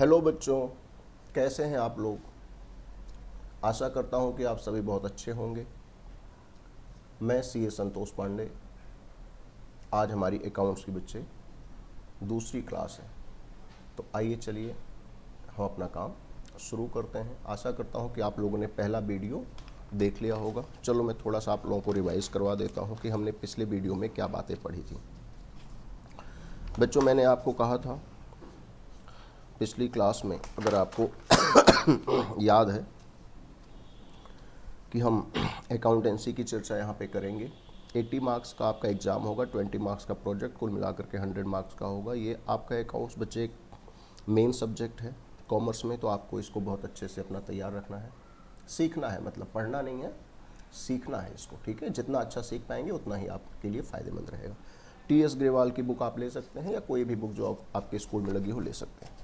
Hello बच्चों, कैसे हैं आप लोग। आशा करता हूं कि आप सभी बहुत अच्छे होंगे। मैं सीए संतोष पांडे। आज हमारी अकाउंट्स की बच्चे दूसरी क्लास है, तो आइए चलिए हम अपना काम शुरू करते हैं। आशा करता हूं कि आप लोगों ने पहला वीडियो देख लिया होगा। चलो मैं थोड़ा सा आप लोगों को रिवाइज करवा देता हूं कि हमने पिछले वीडियो में क्या बातें पढ़ी थी। बच्चों, मैंने आपको कहा था पिछली क्लास में, अगर आपको याद है, कि हम अकाउंटेंसी की चर्चा यहाँ पे करेंगे। 80 मार्क्स का आपका एग्ज़ाम होगा, 20 मार्क्स का प्रोजेक्ट, कुल मिलाकर के 100 मार्क्स का होगा। ये आपका अकाउंट्स बच्चे एक मेन सब्जेक्ट है कॉमर्स में, तो आपको इसको बहुत अच्छे से अपना तैयार रखना है, सीखना है। मतलब पढ़ना नहीं है, सीखना है इसको, ठीक है। जितना अच्छा सीख पाएंगे उतना ही आपके लिए फ़ायदेमंद रहेगा। TS ग्रेवाल की बुक आप ले सकते हैं, या कोई भी बुक जो आपके स्कूल में लगी हो ले सकते हैं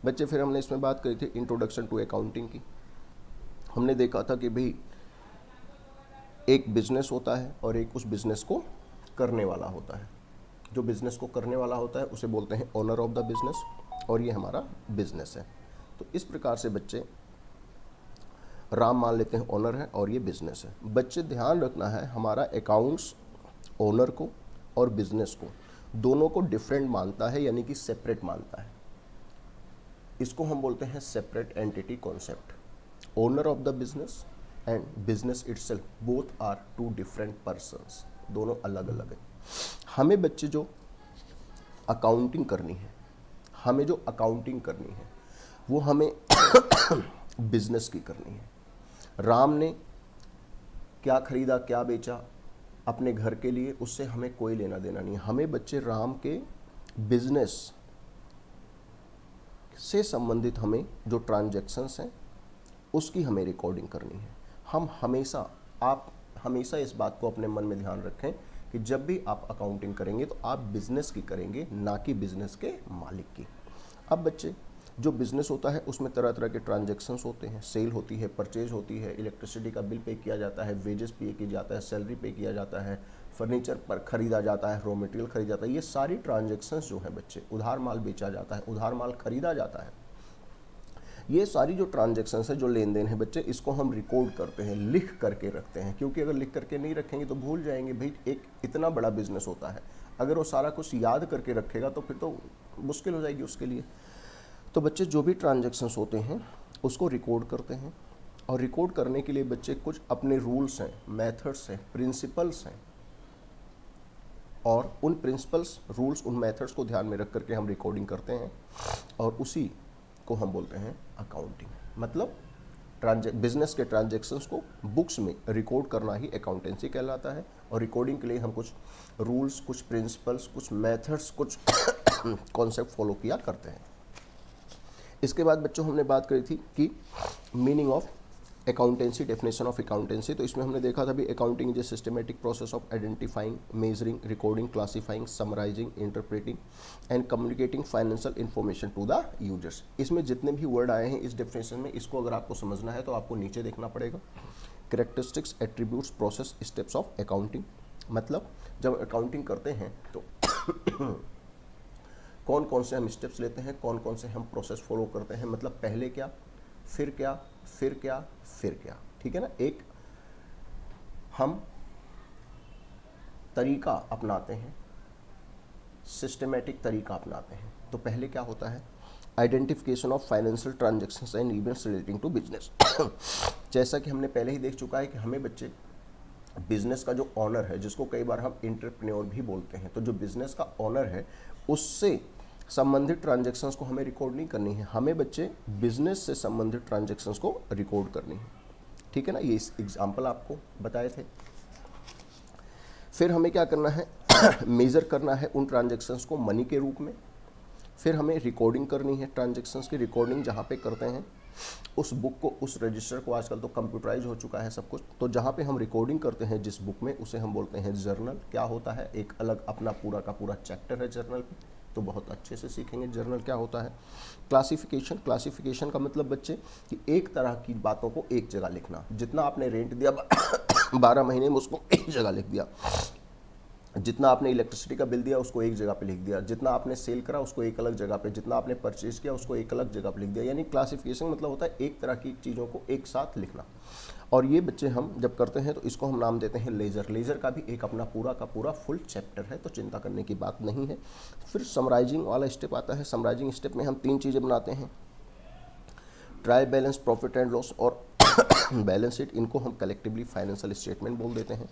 बच्चे। फिर हमने इसमें बात करी थी इंट्रोडक्शन टू अकाउंटिंग की। हमने देखा था कि भाई एक बिज़नेस होता है और एक उस बिज़नेस को करने वाला होता है। जो बिज़नेस को करने वाला होता है उसे बोलते हैं ओनर ऑफ द बिज़नेस, और ये हमारा बिज़नेस है। तो इस प्रकार से बच्चे राम मान लेते हैं ओनर है और ये बिज़नेस है। बच्चे ध्यान रखना है, हमारा अकाउंट्स ओनर को और बिज़नेस को दोनों को डिफरेंट मानता है, यानी कि सेपरेट मानता है। इसको हम बोलते हैं separate entity concept. Owner of the business and business itself both are two different persons, दोनों अलग अलग हैं। हमें बच्चे जो अकाउंटिंग करनी है, हमें जो अकाउंटिंग करनी है वो हमें बिजनेस की करनी है। राम ने क्या खरीदा, क्या बेचा अपने घर के लिए, उससे हमें कोई लेना देना नहीं है। हमें बच्चे राम के बिजनेस से संबंधित हमें जो ट्रांजैक्शंस हैं उसकी हमें रिकॉर्डिंग करनी है। आप हमेशा इस बात को अपने मन में ध्यान रखें कि जब भी आप अकाउंटिंग करेंगे तो आप बिजनेस की करेंगे, ना कि बिजनेस के मालिक की। अब बच्चे, जो बिजनेस होता है उसमें तरह तरह के ट्रांजैक्शंस होते हैं। सेल होती है, परचेज होती है, इलेक्ट्रिसिटी का बिल पे किया जाता है, वेजेस पे किया जाता है, सैलरी पे किया जाता है, फर्नीचर पर खरीदा जाता है, रॉ मटेरियल खरीदा जाता है। ये सारी ट्रांजैक्शंस जो है बच्चे, उधार माल बेचा जाता है, उधार माल खरीदा जाता है, ये सारी जो ट्रांजैक्शंस है, जो लेन देन है बच्चे, इसको हम रिकॉर्ड करते हैं, लिख करके रखते हैं। क्योंकि अगर लिख करके नहीं रखेंगे तो भूल जाएंगे। भाई एक इतना बड़ा बिजनेस होता है, अगर वो सारा कुछ याद करके रखेगा तो फिर तो मुश्किल हो जाएगी उसके लिए। तो बच्चे जो भी ट्रांजैक्शंस होते हैं उसको रिकॉर्ड करते हैं, और रिकॉर्ड करने के लिए बच्चे कुछ अपने रूल्स हैं, मेथड्स हैं, प्रिंसिपल्स हैं, और उन प्रिंसिपल्स, रूल्स, उन मेथड्स को ध्यान में रख करके हम रिकॉर्डिंग करते हैं, और उसी को हम बोलते हैं अकाउंटिंग। मतलब बिजनेस के ट्रांजैक्शंस को बुक्स में रिकॉर्ड करना ही अकाउंटेंसी कहलाता है। और रिकॉर्डिंग के लिए हम कुछ रूल्स, कुछ प्रिंसिपल्स, कुछ मेथड्स, कुछ कॉन्सेप्ट फॉलो किया करते हैं। इसके बाद बच्चों हमने बात करी थी कि meaning of accountancy, definition of accountancy. तो इसमें हमने देखा था भी accounting is a systematic process of identifying, measuring, recording, classifying, summarising, interpreting and communicating financial information to the users. इसमें जितने भी वर्ड आए हैं इस डेफिनेशन में, इसको अगर आपको समझना है तो आपको नीचे देखना पड़ेगा। Characteristics, attributes, process, steps of accounting. मतलब जब अकाउंटिंग करते हैं तो कौन कौन से हम स्टेप्स लेते हैं, कौन कौन से हम प्रोसेस फॉलो करते हैं। मतलब पहले क्या, फिर क्या, फिर क्या, फिर क्या, ठीक है ना। एक हम तरीका अपनाते हैं, सिस्टमेटिक तरीका अपनाते हैं। तो पहले क्या होता है, identification of financial transactions and events relating to business. जैसा कि हमने पहले ही देख चुका है कि हमें बच्चे बिजनेस का जो ऑनर है, जिसको कई बार हम एंटरप्रेन्योर भी बोलते हैं, तो जो बिजनेस का ऑनर है उससे संबंधित ट्रांजैक्शंस को हमें रिकॉर्ड नहीं करनी है, हमें बच्चे बिजनेस से संबंधित ट्रांजैक्शंस को रिकॉर्ड करनी है, ठीक है ना। ये एग्जांपल आपको बताए थे। फिर हमें क्या करना है, मेजर करना है उन ट्रांजैक्शंस को मनी के रूप में। फिर हमें रिकॉर्डिंग करनी है ट्रांजैक्शंस की। रिकॉर्डिंग जहाँ पे करते हैं उस बुक को, उस रजिस्टर को, आजकल तो कंप्यूटराइज हो चुका है सब कुछ, तो जहाँ पे हम रिकॉर्डिंग करते हैं जिस बुक में, उसे हम बोलते हैं जर्नल। क्या होता है, एक अलग अपना पूरा का पूरा चैप्टर है जर्नल पे, तो बहुत अच्छे से सीखेंगे जर्नल क्या होता है। क्लासिफिकेशन, क्लासिफिकेशन का मतलब बच्चे कि एक तरह की बातों को एक जगह लिखना। जितना आपने रेंट दिया 12 महीने में उसको एक जगह लिख दिया। जितना आपने इलेक्ट्रिसिटी का बिल दिया उसको एक जगह पे लिख दिया, जितना आपने सेल करा उसको एक अलग जगह पे, जितना आपने परचेज किया उसको एक अलग जगह पे लिख दिया। यानी क्लासिफिकेशन मतलब होता है एक तरह की चीज़ों को एक साथ लिखना। और ये बच्चे हम जब करते हैं तो इसको हम नाम देते हैं लेजर। लेजर का भी एक अपना पूरा का पूरा फुल चैप्टर है, तो चिंता करने की बात नहीं है। फिर समराइजिंग वाला स्टेप आता है। समराइजिंग स्टेप में हम 3 चीज़ें बनाते हैं, trial balance, profit and loss और बैलेंस शीट। इनको हम कलेक्टिवली फाइनेंशियल स्टेटमेंट बोल देते हैं।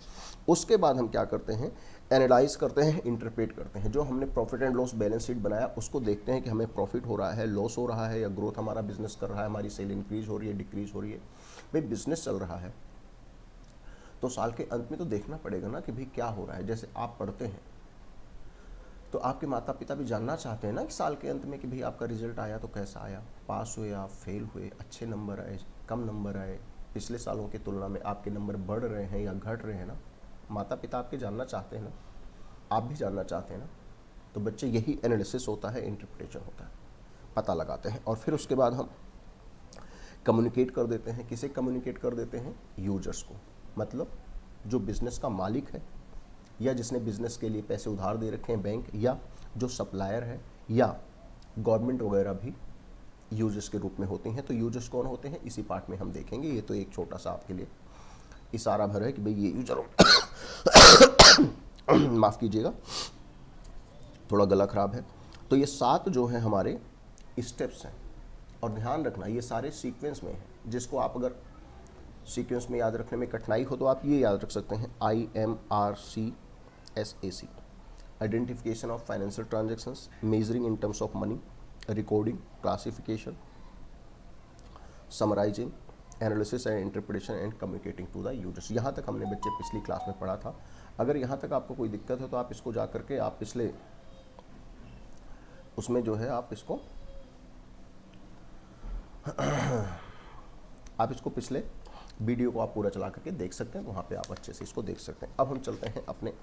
उसके बाद हम क्या करते हैं, एनालाइज करते हैं, इंटरप्रेट करते हैं। जो हमने profit and loss balance sheet बनाया उसको देखते हैं कि हमें प्रॉफिट हो रहा है, लॉस हो रहा है, या ग्रोथ हमारा बिजनेस कर रहा है, हमारी सेल इंक्रीज हो रही है, डिक्रीज हो रही है। भाई बिजनेस चल रहा है तो साल के अंत में तो देखना पड़ेगा ना कि भाई क्या हो रहा है। जैसे आप पढ़ते हैं तो आपके माता पिता भी जानना चाहते हैं ना कि साल के अंत में कि भाई आपका रिजल्ट आया तो कैसा आया, पास हुए आप, फेल हुए, अच्छे नंबर आए, कम नंबर आए, पिछले सालों की तुलना में आपके नंबर बढ़ रहे हैं या घट रहे हैं ना। माता पिता आपके जानना चाहते हैं ना, आप भी जानना चाहते हैं ना। तो बच्चे यही एनालिसिस होता है, इंटरप्रिटेशन होता है, पता लगाते हैं। और फिर उसके बाद हम कम्युनिकेट कर देते हैं। किसे कम्युनिकेट कर देते हैं? यूजर्स को। मतलब जो बिज़नेस का मालिक है, या जिसने बिज़नेस के लिए पैसे उधार दे रखे हैं बैंक, या जो सप्लायर है, या गवर्नमेंट वगैरह भी यूजर्स के रूप में होते हैं। तो यूजर्स कौन होते हैं इसी पार्ट में हम देखेंगे। ये तो एक छोटा सा आपके लिए इशारा भर है कि भाई ये यूजर हो माफ़ कीजिएगा, थोड़ा गला खराब है। तो ये 7 जो है हमारे स्टेप्स हैं। और ध्यान रखना ये सारे सीक्वेंस में हैं, जिसको आप अगर सीक्वेंस में याद रखने में कठिनाई हो तो आप ये याद रख सकते हैं, IMRCSAC, identification of financial transactions, measuring in terms of money, recording, classification, summarising, analysis and interpretation and communicating to the users. यहाँ तक हमने बच्चे पिछली क्लास में पढ़ा था। अगर यहाँ तक आपको कोई दिक्कत है तो आप इसको जा करके आप पिछले उसमें जो है आप इसको पिछले वीडियो को आप पूरा चला करके देख सकते हैं, वहाँ पे आप अच्छे से इसको देख सकते हैं। अब हम चलते हैं अपने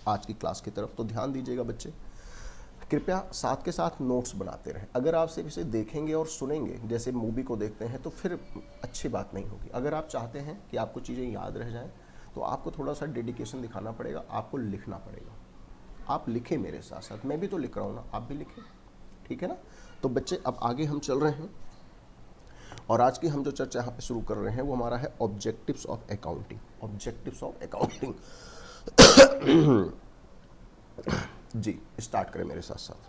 आज की क्लास की तरफ। तो ध्यान दीजिएगा बच्चे, कृपया साथ के साथ नोट्स बनाते रहें। अगर आप सिर्फ इसे देखेंगे और सुनेंगे जैसे मूवी को देखते हैं तो फिर अच्छी बात नहीं होगी। अगर आप चाहते हैं कि आपको चीज़ें याद रह जाएं तो आपको थोड़ा सा डेडिकेशन दिखाना पड़ेगा, आपको लिखना पड़ेगा। आप लिखें मेरे साथ साथ, मैं भी तो लिख रहा हूँ ना, आप भी लिखें, ठीक है ना। तो बच्चे अब आगे हम चल रहे हैं और आज की हम जो चर्चा यहाँ पे शुरू कर रहे हैं वो हमारा है objectives of accounting. Objectives of accounting जी, स्टार्ट करें मेरे साथ साथ।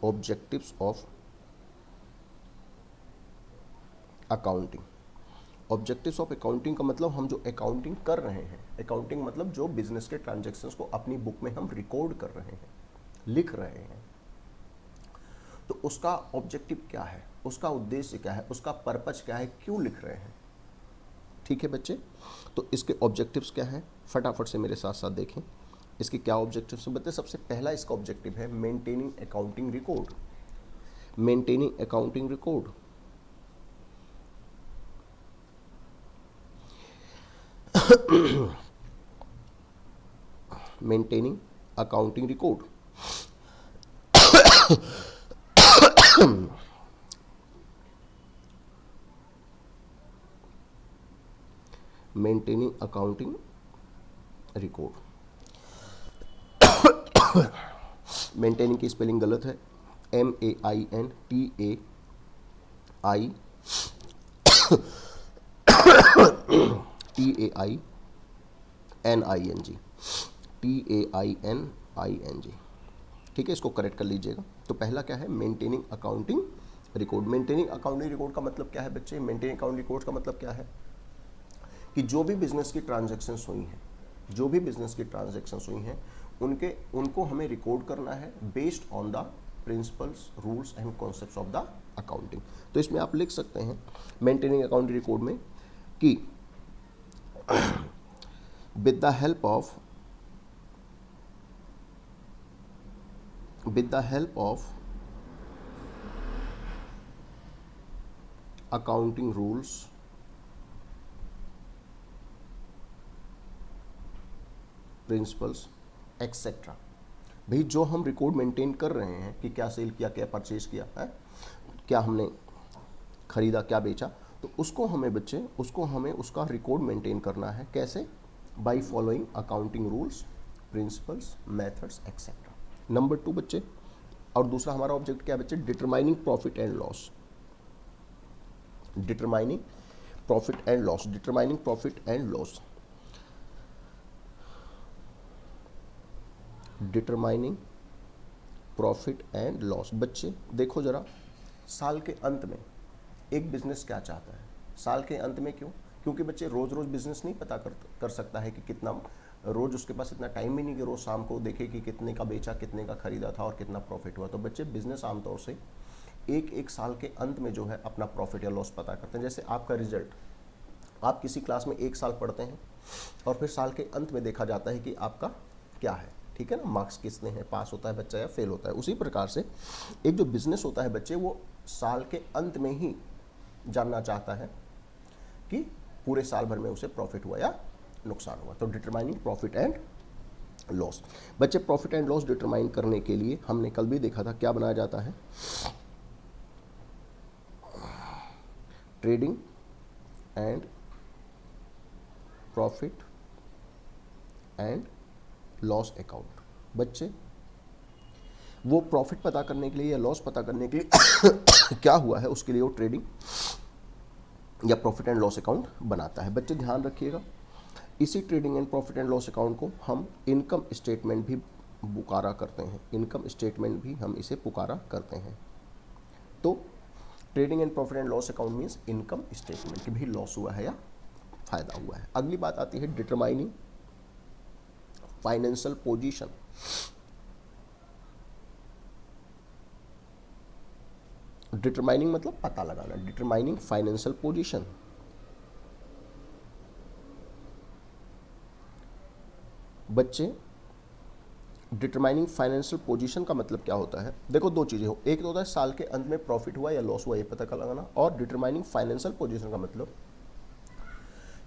Objectives of accounting. Objectives of accounting का मतलब हम जो अकाउंटिंग कर रहे हैं, अकाउंटिंग मतलब जो बिजनेस के ट्रांजैक्शंस को अपनी बुक में हम रिकॉर्ड कर रहे हैं, लिख रहे हैं, तो उसका ऑब्जेक्टिव क्या है, उसका उद्देश्य क्या है, उसका पर्पज क्या है, क्यों लिख रहे हैं। ठीक है बच्चे, तो इसके ऑब्जेक्टिव्स क्या हैं फटाफट से मेरे साथ साथ देखें। इसके क्या ऑब्जेक्टिव्स हैं बच्चे। सबसे पहला इसका ऑब्जेक्टिव है maintaining accounting record. Maintaining accounting record, maintaining accounting record. Maintaining accounting record. Maintaining की स्पेलिंग गलत है, MAINTAINING, TAINING, ठीक है, इसको करेक्ट कर लीजिएगा। तो पहला क्या है, maintaining accounting record. Maintaining accounting record का मतलब क्या है बच्चे। मेंटेनिंग अकाउंटिंग रिकॉर्ड का मतलब क्या है कि जो भी बिजनेस की ट्रांजैक्शंस हुई हैं, जो भी बिजनेस की ट्रांजैक्शंस हुई हैं उनको हमें रिकॉर्ड करना है based on the principles, rules and concepts of the accounting. तो इसमें आप लिख सकते हैं मेंटेनिंग अकाउंटिंग रिकॉर्ड में कि with the help of accounting rules, principles etcetera. भाई जो हम रिकॉर्ड मेंटेन कर रहे हैं कि क्या सेल किया, क्या परचेज किया है, क्या हमने खरीदा, क्या बेचा, तो उसको हमें बच्चे, उसको हमें उसका रिकॉर्ड मेंटेन करना है। कैसे? By following accounting rules, principles, methods etcetera. Number 2 बच्चे, और दूसरा हमारा ऑब्जेक्ट क्या है बच्चे? Determining profit and loss. Determining profit and loss, determining profit and loss, determining profit and loss. बच्चे देखो जरा, साल के अंत में एक बिजनेस क्या चाहता है? साल के अंत में क्यों? क्योंकि बच्चे रोज रोज बिजनेस नहीं पता कर सकता है कि कितना, रोज उसके पास इतना टाइम भी नहीं कि रोज शाम को देखे कि कितने का बेचा, कितने का खरीदा था और कितना प्रॉफिट हुआ। तो बच्चे बिजनेस आमतौर से एक एक साल के अंत में जो है अपना प्रॉफिट या लॉस पता करते हैं। जैसे आपका रिजल्ट, आप किसी क्लास में एक साल पढ़ते हैं और फिर साल के अंत में देखा जाता है कि आपका क्या है, ठीक है ना, मार्क्स कितने हैं, पास होता है बच्चा या फेल होता है। उसी प्रकार से एक जो बिजनेस होता है बच्चे, वो साल के अंत में ही जानना चाहता है कि पूरे साल भर में उसे प्रॉफिट हुआ या नुकसान हुआ। तो डिटरमाइनिंग प्रॉफिट एंड लॉस। बच्चे प्रॉफिट एंड लॉस डिटरमाइन करने के लिए हमने कल भी देखा था क्या बनाया जाता है? Trading and profit and loss account. बच्चे वो प्रॉफिट पता करने के लिए या लॉस पता करने के लिए क्या हुआ है उसके लिए वो ट्रेडिंग या प्रॉफिट एंड लॉस अकाउंट बनाता है। बच्चे ध्यान रखिएगा, इसी trading and profit and loss account को हम इनकम स्टेटमेंट भी पुकारा करते हैं। इनकम स्टेटमेंट भी हम इसे पुकारा करते हैं। तो trading and profit and loss account means income statement कि भी लॉस हुआ है या फायदा हुआ है। अगली बात आती है डिटरमाइनिंग फाइनेंशियल पोजीशन। डिटरमाइनिंग मतलब पता लगाना, डिटरमाइनिंग फाइनेंशियल पोजीशन। बच्चे डिटरमाइनिंग फाइनेंशियल पोजीशन का मतलब क्या होता है? देखो दो चीजें हो, एक तो होता है साल के अंत में प्रॉफिट हुआ या लॉस हुआ ये पता लगाना, और डिटरमाइनिंग फाइनेंशियल पोजीशन का मतलब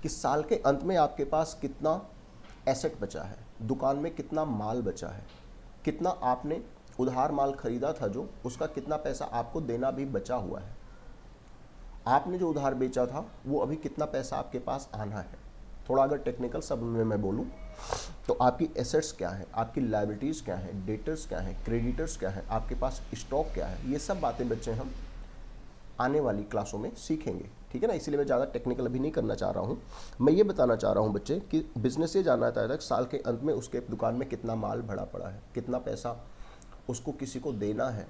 कि साल के अंत में आपके पास कितना एसेट बचा है, दुकान में कितना माल बचा है, कितना आपने उधार माल खरीदा था जो उसका कितना पैसा आपको देना भी बचा हुआ है, आपने जो उधार बेचा था वो अभी कितना पैसा आपके पास आना है। थोड़ा अगर टेक्निकल शब्द में मैं बोलूँ तो आपकी एसेट्स क्या है, आपकी लायबिलिटीज़ क्या है, डेटर्स क्या है, क्रेडिटर्स क्या है, आपके पास स्टॉक क्या है, ये सब बातें बच्चे हम आने वाली क्लासों में सीखेंगे, ठीक है ना। इसलिए मैं ज़्यादा टेक्निकल अभी नहीं करना चाह रहा हूँ। मैं ये बताना चाह रहा हूँ बच्चे कि बिजनेस ये जानना चाहता है कि साल के अंत में उसके दुकान में कितना माल भरा पड़ा है, कितना पैसा उसको किसी को देना है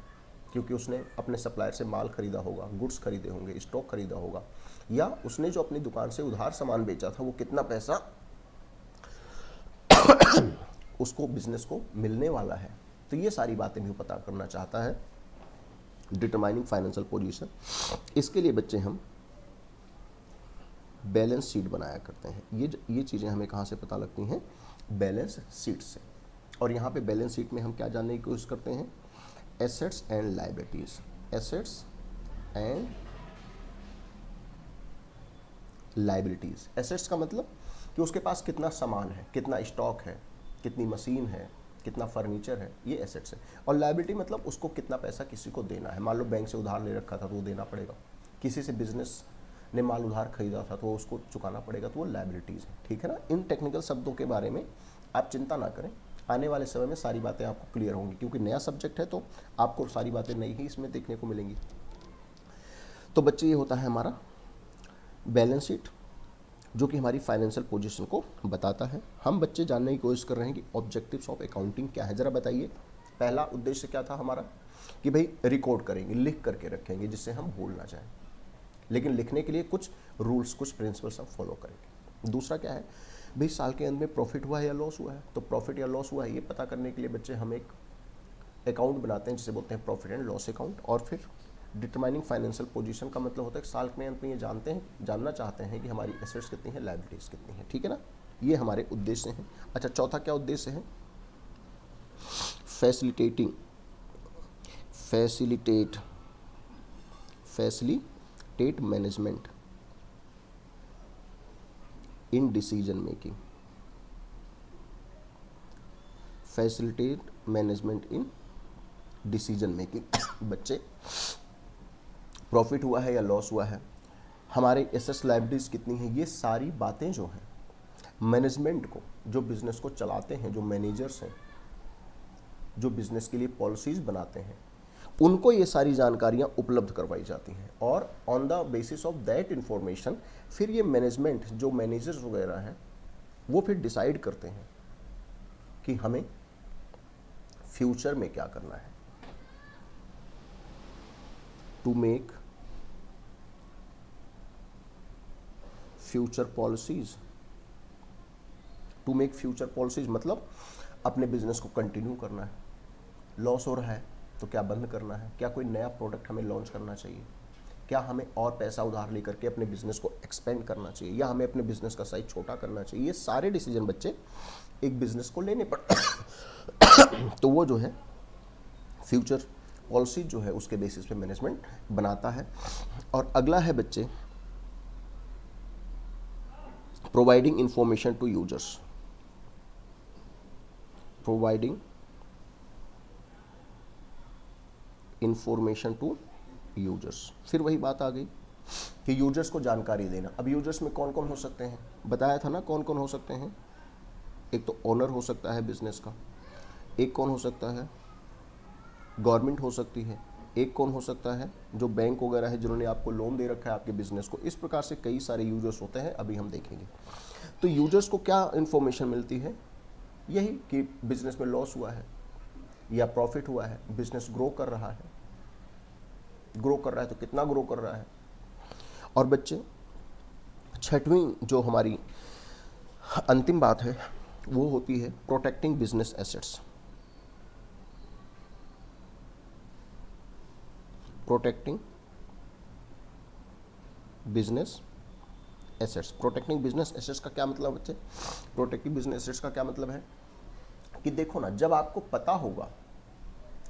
क्योंकि उसने अपने सप्लायर से माल खरीदा होगा, गुड्स खरीदे होंगे, स्टॉक खरीदा होगा, या उसने जो अपनी दुकान से उधार सामान बेचा था वो कितना पैसा उसको बिजनेस को मिलने वाला है। तो ये सारी बातें भी पता करना चाहता है डिटरमाइनिंग फाइनेंशियल पोजीशन। इसके लिए बच्चे हम बैलेंस शीट बनाया करते हैं। ये चीज़ें हमें कहाँ से पता लगती हैं? बैलेंस शीट से। और यहाँ पे बैलेंस शीट में हम क्या जानने की कोशिश करते हैं? Assets and liabilities, assets and liabilities. Assets का मतलब कि उसके पास कितना सामान है, कितना स्टॉक है, कितनी मशीन है, कितना फर्नीचर है, ये एसेट्स है। और लायबिलिटी मतलब उसको कितना पैसा किसी को देना है। मान लो बैंक से उधार ले रखा था तो वो देना पड़ेगा, किसी से बिजनेस ने माल उधार खरीदा था तो वो उसको चुकाना पड़ेगा, तो वो लायबिलिटीज़ है, ठीक है ना। इन टेक्निकल शब्दों के बारे में आप चिंता ना करें, आने वाले समय में सारी बातें आपको क्लियर होंगी क्योंकि नया सब्जेक्ट है तो आपको सारी बातें नई ही इसमें देखने को मिलेंगी। तो बच्चे ये होता है हमारा बैलेंस शीट जो कि हमारी फाइनेंशियल पोजीशन को बताता है। हम बच्चे जानने की कोशिश कर रहे हैं कि ऑब्जेक्टिव्स ऑफ अकाउंटिंग क्या है, ज़रा बताइए। पहला उद्देश्य क्या था हमारा कि भाई रिकॉर्ड करेंगे, लिख करके रखेंगे जिससे हम भूल ना जाएं, लेकिन लिखने के लिए कुछ रूल्स, कुछ प्रिंसिपल्स हम फॉलो करेंगे। दूसरा क्या है भाई, साल के अंत में प्रॉफिट हुआ है या लॉस हुआ है, तो प्रॉफिट या लॉस हुआ है ये पता करने के लिए बच्चे हम एक अकाउंट बनाते हैं जिसे बोलते हैं प्रॉफिट एंड लॉस अकाउंट। और फिर डिटरमाइनिंग फाइनेंशियल पोजीशन का मतलब होता है कि साल के अंत में ये जानना चाहते हैं कि हमारी एसेट्स कितनी है, लायबिलिटीज़ कितनी है, ठीक है ना। ये हमारे उद्देश्य हैं। अच्छा, चौथा क्या उद्देश्य है? Facilitate management in decision making. Facilitate management in decision making. बच्चे प्रॉफिट हुआ है या लॉस हुआ है, हमारे एसेट्स लायबिलिटीज़ कितनी है, ये सारी बातें जो हैं मैनेजमेंट को, जो बिज़नेस को चलाते हैं, जो मैनेजर्स हैं, जो बिज़नेस के लिए पॉलिसीज़ बनाते हैं, उनको ये सारी जानकारियाँ उपलब्ध करवाई जाती हैं। और on the basis of that information फिर ये मैनेजमेंट, जो मैनेजर्स वगैरह हैं, वो फिर डिसाइड करते हैं कि हमें फ्यूचर में क्या करना है। To make future policies, to make future policies मतलब अपने बिजनेस को कंटिन्यू करना है, लॉस हो रहा है तो क्या बंद करना है, क्या कोई नया प्रोडक्ट हमें लॉन्च करना चाहिए, क्या हमें और पैसा उधार लेकर के अपने बिजनेस को एक्सपेंड करना चाहिए, या हमें अपने बिजनेस का साइज छोटा करना चाहिए। ये सारे डिसीजन बच्चे एक बिजनेस को लेने पड़ते तो वो जो है फ्यूचर पॉलिसी जो है उसके बेसिस पे मैनेजमेंट बनाता है। और अगला है बच्चे providing information to users, providing information to users. फिर वही बात आ गई कि यूजर्स को जानकारी देना। अब यूजर्स में कौन कौन हो सकते हैं, बताया था ना कौन कौन हो सकते हैं। एक तो ओनर हो सकता है बिजनेस का, एक कौन हो सकता है, गवर्नमेंट हो सकती है, एक कौन हो सकता है जो बैंक वगैरह है जिन्होंने आपको लोन दे रखा है आपके बिजनेस को। इस प्रकार से कई सारे यूजर्स होते हैं, अभी हम देखेंगे। तो यूजर्स को क्या इंफॉर्मेशन मिलती है, यही कि बिजनेस में लॉस हुआ है या प्रॉफिट हुआ है, बिजनेस ग्रो कर रहा है, ग्रो कर रहा है तो कितना ग्रो कर रहा है। और बच्चे छठवीं जो हमारी अंतिम बात है वो होती है protecting business assets, protecting business assets. Protecting business assets का क्या मतलब बच्चे, प्रोटेक्टिंग बिजनेस एसेट्स का क्या मतलब है कि देखो ना, जब आपको पता होगा,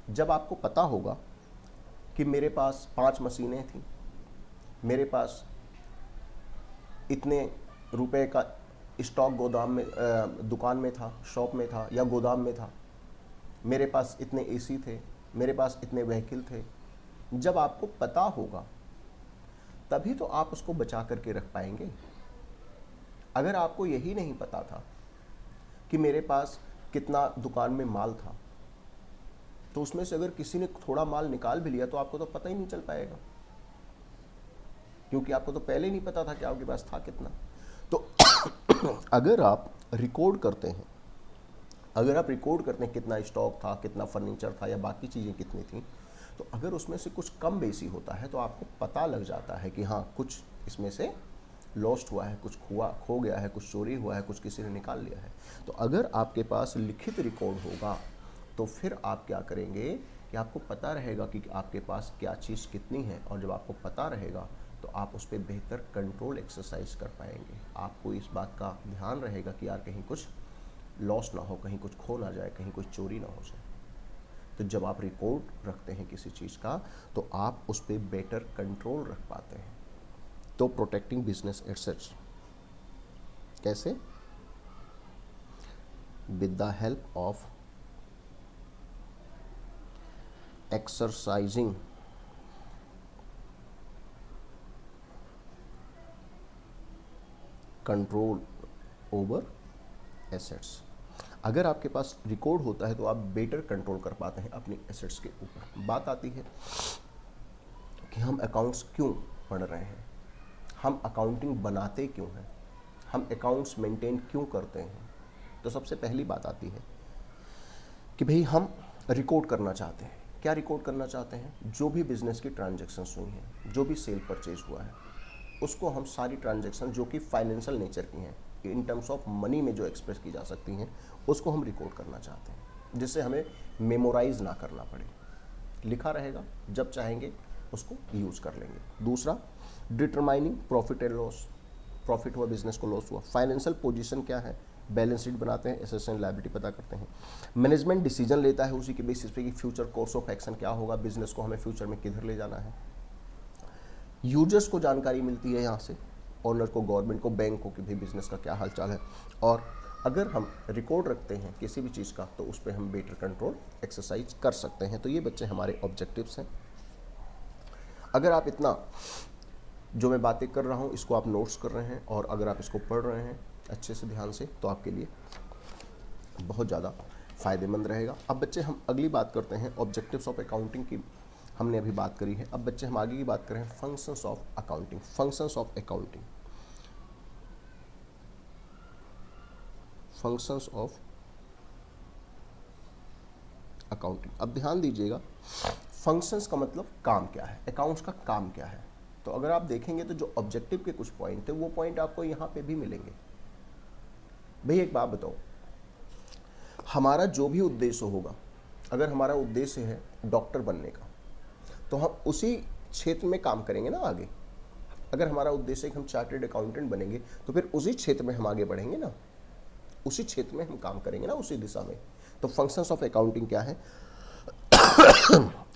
जब आपको पता होगा कि मेरे पास 5 मशीनें थी, मेरे पास इतने रुपए का स्टॉक गोदाम में दुकान में था, शॉप में था या गोदाम में था, मेरे पास इतने एसी थे, मेरे पास इतने व्हीकल थे, जब आपको पता होगा तभी तो आप उसको बचा करके रख पाएंगे। अगर आपको यही नहीं पता था कि मेरे पास कितना दुकान में माल था, तो उसमें से अगर किसी ने थोड़ा माल निकाल भी लिया तो आपको तो पता ही नहीं चल पाएगा, क्योंकि आपको तो पहले ही नहीं पता था कि आपके पास था कितना। तो अगर आप रिकॉर्ड करते हैं, अगर आप रिकॉर्ड करते हैं कितना स्टॉक था, कितना फर्नीचर था या बाकी चीज़ें कितनी थी, तो अगर उसमें से कुछ कम बेसी होता है तो आपको पता लग जाता है कि हाँ कुछ इसमें से लॉस्ट हुआ है, कुछ खो गया है, कुछ चोरी हुआ है, कुछ किसी ने निकाल लिया है। तो अगर आपके पास लिखित रिकॉर्ड होगा तो फिर आप क्या करेंगे कि आपको पता रहेगा कि आपके पास क्या चीज़ कितनी है, और जब आपको पता रहेगा तो आप उस पर बेहतर कंट्रोल एक्सरसाइज कर पाएंगे। आपको इस बात का ध्यान रहेगा कि यार कहीं कुछ लॉस ना हो, कहीं कुछ खो ना जाए, कहीं कुछ चोरी ना हो जाए। तो जब आप रिकॉर्ड रखते हैं किसी चीज़ का तो आप उस पर बेटर कंट्रोल रख पाते हैं। तो प्रोटेक्टिंग बिजनेस एसेट्स कैसे, with the help of exercising control over assets. अगर आपके पास रिकॉर्ड होता है तो आप बेटर कंट्रोल कर पाते हैं अपनी एसेट्स के ऊपर। बात आती है कि हम अकाउंट्स क्यों पढ़ रहे हैं, हम अकाउंटिंग बनाते क्यों हैं, हम अकाउंट्स मेंटेन क्यों करते हैं। तो सबसे पहली बात आती है कि भाई हम रिकॉर्ड करना चाहते हैं। क्या रिकॉर्ड करना चाहते हैं, जो भी बिजनेस की ट्रांजैक्शंस हुई हैं, जो भी सेल परचेज हुआ है, उसको हम सारी ट्रांजैक्शन जो कि फाइनेंशियल नेचर की हैं, इन टर्म्स ऑफ मनी में जो एक्सप्रेस की जा सकती हैं, उसको हम रिकॉर्ड करना चाहते हैं, जिससे हमें मेमोराइज ना करना पड़े, लिखा रहेगा, जब चाहेंगे उसको यूज़ कर लेंगे। दूसरा, determining profit and loss, profit हुआ, बिजनेस को लॉस हुआ। फाइनेंशियल पोजीशन क्या है, बैलेंस शीट बनाते हैं, एसेट्स एंड लायबिलिटी पता करते हैं। मैनेजमेंट डिसीजन लेता है उसी के बेसिस पे कि फ्यूचर कोर्स ऑफ एक्शन क्या होगा, बिजनेस को हमें फ्यूचर में किधर ले जाना है। यूजर्स को जानकारी मिलती है यहाँ से, ओनर को, गवर्नमेंट को, बैंक को कि भाई बिजनेस का क्या हालचाल है। और अगर हम रिकॉर्ड रखते हैं किसी भी चीज़ का तो उस पर हम बेटर कंट्रोल एक्सरसाइज कर सकते हैं। तो ये बच्चे हमारे ऑब्जेक्टिव्स हैं। अगर आप इतना जो मैं बातें कर रहा हूँ इसको आप नोट्स कर रहे हैं, और अगर आप इसको पढ़ रहे हैं अच्छे से ध्यान से तो आपके लिए बहुत ज़्यादा फ़ायदेमंद रहेगा। अब बच्चे हम अगली बात करते हैं ऑब्जेक्टिव्स ऑफ अकाउंटिंग की। हमने अभी बात करी है, अब बच्चे हम आगे की बात करें functions of accounting. Functions of accounting, functions of accounting. अब ध्यान दीजिएगा, फंक्शंस का मतलब काम क्या है, अकाउंट्स का काम क्या है। तो अगर आप देखेंगे तो जो ऑब्जेक्टिव के कुछ पॉइंट है वो पॉइंट आपको यहाँ पे भी मिलेंगे। भाई एक बात बताओ, हमारा जो भी उद्देश्य होगा, अगर हमारा उद्देश्य है डॉक्टर बनने का तो हम उसी क्षेत्र में काम करेंगे ना आगे। अगर हमारा उद्देश्य है कि हम चार्टर्ड अकाउंटेंट बनेंगे तो फिर उसी क्षेत्र में हम आगे बढ़ेंगे ना, उसी क्षेत्र में हम काम करेंगे ना, उसी दिशा में। तो फंक्शंस ऑफ अकाउंटिंग क्या है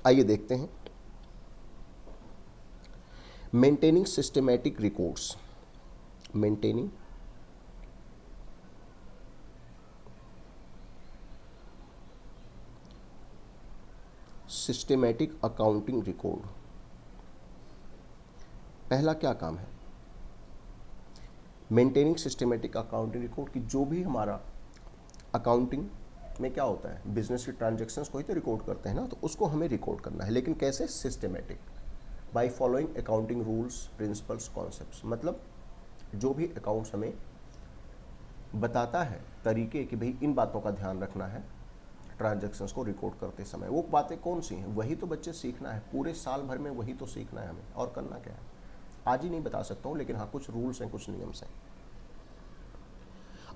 आइए देखते हैं। Maintaining systematic records, maintaining systematic accounting record. पहला क्या काम है, मेंटेनिंग सिस्टमैटिक अकाउंटिंग रिकॉर्ड की जो भी हमारा अकाउंटिंग में क्या होता है, बिजनेस के ट्रांजैक्शंस को ही तो रिकॉर्ड करते हैं ना, तो उसको हमें रिकॉर्ड करना है। लेकिन कैसे, systematic, by following accounting rules, principles, concepts. मतलब जो भी अकाउंट्स हमें बताता है तरीके कि भाई इन बातों का ध्यान रखना है ट्रांजैक्शंस को रिकॉर्ड करते समय, वो बातें कौन सी हैं, वही तो बच्चे सीखना है। पूरे साल भर में वही तो सीखना है हमें, और करना क्या है आज ही नहीं बता सकता हूँ, लेकिन हाँ कुछ रूल्स हैं, कुछ नियम्स हैं।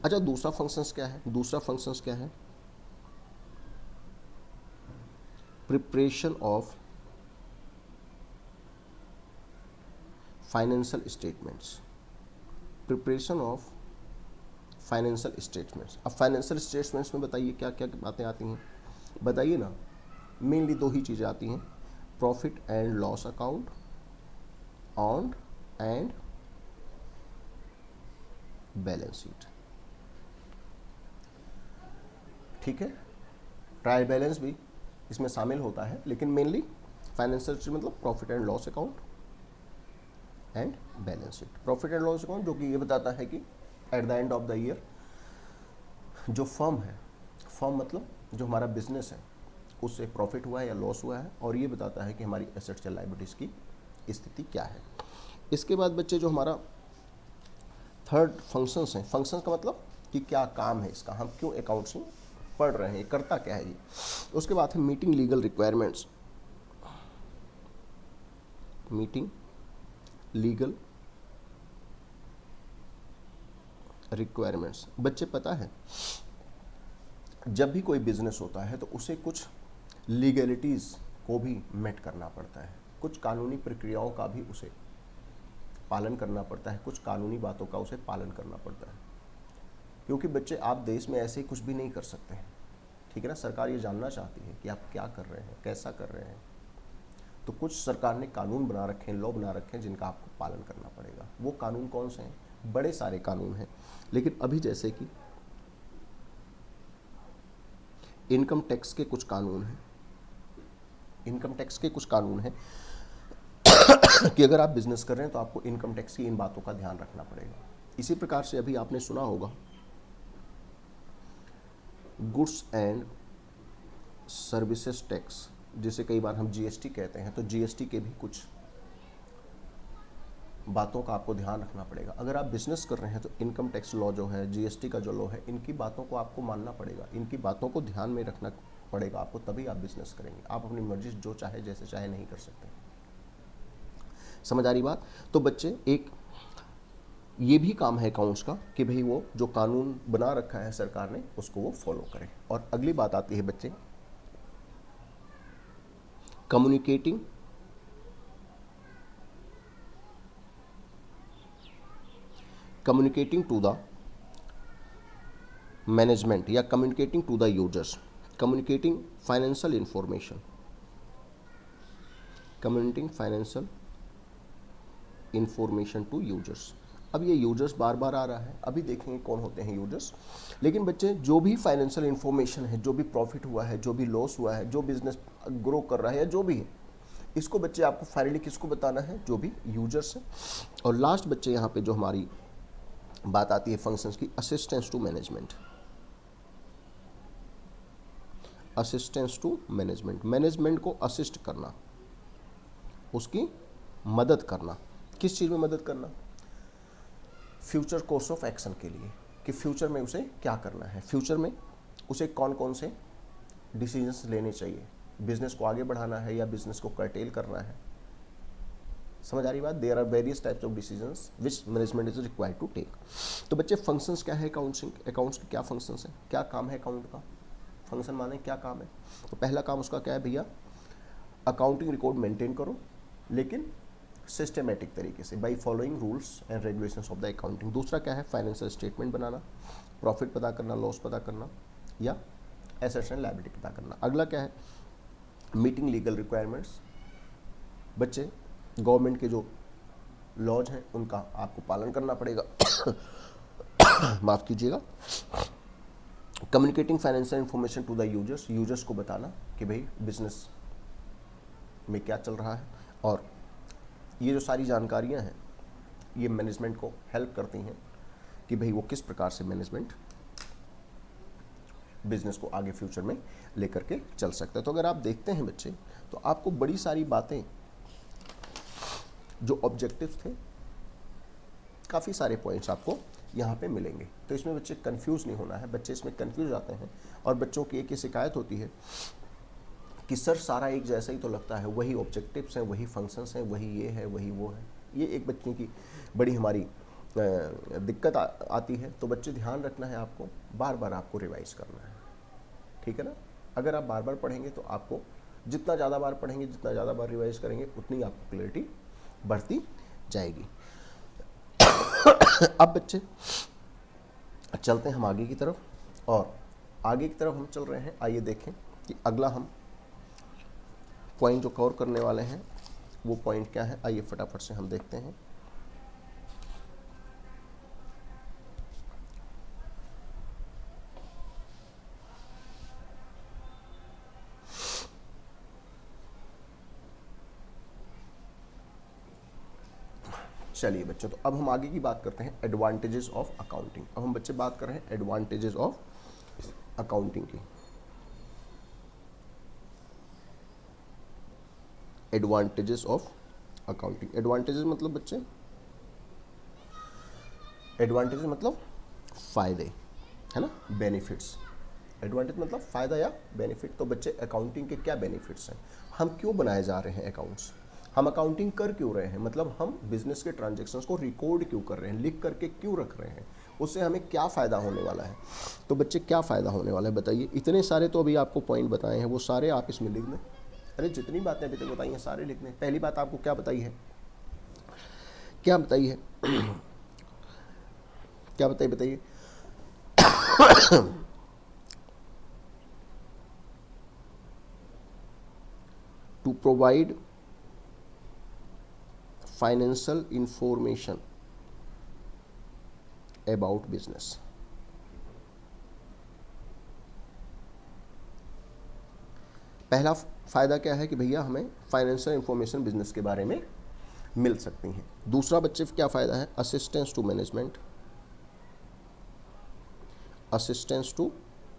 अच्छा, दूसरा फंक्शंस क्या है, दूसरा फंक्शंस क्या है, preparation of financial statements, preparation of financial statements. अब फाइनेंशियल स्टेटमेंट्स में बताइए क्या क्या बातें आती हैं, बताइए ना। मेनली दो ही चीज़ें आती हैं, profit and loss account, on and balance sheet. ठीक है, ट्रायल बैलेंस भी इसमें शामिल होता है, लेकिन मेनली फाइनेंशियल स्टेटमेंट मतलब profit and loss account and balance sheet. Profit and loss account जो कि ये बताता है कि at the end of the year जो फर्म है, फर्म मतलब जो हमारा बिजनेस है, उससे प्रॉफिट हुआ है या लॉस हुआ है, और ये बताता है कि हमारी एसेट्स या लायबिलिटीज़ की स्थिति क्या है। इसके बाद बच्चे जो हमारा थर्ड फंक्शंस हैं, फंक्शंस का मतलब कि क्या काम है इसका, हम क्यों अकाउंटिंग पढ़ रहे हैं, करता क्या है ये। उसके बाद है meeting legal requirements, meeting legal requirements. बच्चे पता है जब भी कोई बिजनेस होता है तो उसे कुछ लीगलिटीज़ को भी मेट करना पड़ता है, कुछ कानूनी प्रक्रियाओं का भी उसे पालन करना पड़ता है, कुछ कानूनी बातों का उसे पालन करना पड़ता है। क्योंकि बच्चे आप देश में ऐसे ही कुछ भी नहीं कर सकते हैं, ठीक है ना। सरकार ये जानना चाहती है कि आप क्या कर रहे हैं, कैसा कर रहे हैं। तो कुछ सरकार ने कानून बना रखे हैं, लॉ बना रखे हैं, जिनका आपको पालन करना पड़ेगा। वो कानून कौन से हैं, बड़े सारे कानून हैं, लेकिन अभी जैसे कि इनकम टैक्स के कुछ कानून हैं, इनकम टैक्स के कुछ कानून हैं कि अगर आप बिजनेस कर रहे हैं तो आपको इनकम टैक्स की इन बातों का ध्यान रखना पड़ेगा। इसी प्रकार से अभी आपने सुना होगा गुड्स एंड सर्विसेज टैक्स, जिसे कई बार हम जीएसटी कहते हैं, तो जीएसटी के भी कुछ बातों का आपको ध्यान रखना पड़ेगा। अगर आप बिजनेस कर रहे हैं तो इनकम टैक्स लॉ जो है, जीएसटी का जो लॉ है, इनकी बातों को आपको मानना पड़ेगा, इनकी बातों को ध्यान में रखना पड़ेगा आपको, तभी आप बिजनेस करेंगे। आप अपनी मर्जी जो चाहे जैसे चाहे नहीं कर सकते। समझ आ रही बात। तो बच्चे एक ये भी काम है अकाउंट्स का कि भाई वो जो कानून बना रखा है सरकार ने उसको वो फॉलो करें। और अगली बात आती है बच्चे कम्युनिकेटिंग टू द मैनेजमेंट या communicating to the users, communicating financial information, communicating financial information to users. अब ये यूजर्स बार बार आ रहा है, अभी देखेंगे कौन होते हैं यूजर्स। लेकिन बच्चे जो भी फाइनेंशियल इंफॉर्मेशन है, जो भी प्रॉफिट हुआ है, जो भी लॉस हुआ है, जो बिजनेस ग्रो कर रहा है या जो भी है, इसको बच्चे आपको फाइनली किसको बताना है, जो भी यूजर्स हैं। और लास्ट बच्चे यहाँ पे जो हमारी बात आती है फंक्शंस की, assistance to management. Assistance to management, management को असिस्ट करना, उसकी मदद करना। किस चीज़ में मदद करना, फ्यूचर कोर्स ऑफ एक्शन के लिए, कि फ्यूचर में उसे क्या करना है, फ्यूचर में उसे कौन कौन से डिसीजंस लेने चाहिए, बिजनेस को आगे बढ़ाना है या बिजनेस को कर्टेल करना है। समझ आ रही बात। There are various types of decisions which management is required to take. तो बच्चे फंक्शंस क्या है अकाउंटिंग, अकाउंट्स के क्या फंक्शंस हैं, क्या काम है अकाउंट का, फंक्शन माने क्या काम है। तो पहला काम उसका क्या है भैया, अकाउंटिंग रिकॉर्ड मेंटेन करो, लेकिन सिस्टमेटिक तरीके से, by following rules and regulations of the accounting. दूसरा क्या है, फाइनेंशियल स्टेटमेंट बनाना, प्रॉफिट पता करना, लॉस पता करना, या एसेट्स एंड लायबिलिटी पता करना। अगला क्या है, मीटिंग लीगल रिक्वायरमेंट्स। बच्चे गवर्नमेंट के जो लॉज हैं उनका आपको पालन करना पड़ेगा माफ़ कीजिएगा। Communicating financial information to the users, users को बताना कि भाई बिजनेस में क्या चल रहा है। और ये जो सारी जानकारियां हैं ये मैनेजमेंट को हेल्प करती हैं कि भाई वो किस प्रकार से मैनेजमेंट बिजनेस को आगे फ्यूचर में लेकर के चल सकता है। तो अगर आप देखते हैं बच्चे, तो आपको बड़ी सारी बातें जो ऑब्जेक्टिव्स थे, काफ़ी सारे पॉइंट्स आपको यहाँ पे मिलेंगे। तो इसमें बच्चे कंफ्यूज नहीं होना है। बच्चे इसमें कंफ्यूज आते हैं और बच्चों की एक ही शिकायत होती है कि सर सारा एक जैसा ही तो लगता है, वही ऑब्जेक्टिव्स हैं, वही फंक्शंस हैं, वही ये है, वही वो है। ये एक बच्चे की बड़ी हमारी दिक्कत आती है। तो बच्चे ध्यान रखना है, आपको बार बार आपको रिवाइज करना है, ठीक है ना। अगर आप बार बार पढ़ेंगे तो आपको जितना ज़्यादा बार पढ़ेंगे, जितना ज़्यादा बार रिवाइज करेंगे, उतनी आपको क्लैरिटी बढ़ती जाएगी। अब बच्चे चलते हैं हम आगे की तरफ, और आगे की तरफ हम चल रहे हैं। आइए देखें कि अगला हम पॉइंट जो कवर करने वाले हैं वो पॉइंट क्या है। आइए फटाफट से हम देखते हैं। चलिए बच्चों, तो अब हम आगे की बात करते हैं एडवांटेजेस ऑफ अकाउंटिंग। अब हम बच्चे बात कर रहे हैं एडवांटेजेस ऑफ अकाउंटिंग की। एडवांटेजेस ऑफ अकाउंटिंग, एडवांटेजेस मतलब बच्चे, एडवांटेजेस मतलब फायदे, है ना, बेनिफिट्स। एडवांटेज मतलब फ़ायदा या बेनिफिट। तो बच्चे अकाउंटिंग के क्या बेनिफिट्स हैं, हम क्यों बनाए जा रहे हैं अकाउंट्स, हम अकाउंटिंग कर क्यों रहे हैं, मतलब हम बिजनेस के ट्रांजैक्शंस को रिकॉर्ड क्यों कर रहे हैं, लिख करके क्यों रख रहे हैं, उससे हमें क्या फ़ायदा होने वाला है। तो बच्चे क्या फ़ायदा होने वाला है बताइए। इतने सारे तो अभी आपको पॉइंट बताए हैं, वो सारे आप इसमें लिख दें। अरे जितनी बातें अभी तक बताई हैं सारे लिख दें। पहली बात आपको क्या बताई है, क्या बताई है क्या बताइए, बताइए। To provide financial information about business. पहला फ़ायदा क्या है कि भैया हमें फाइनेंशियल इंफॉर्मेशन बिजनेस के बारे में मिल सकती हैं। दूसरा बच्चे क्या फ़ायदा है, assistance to management. Assistance to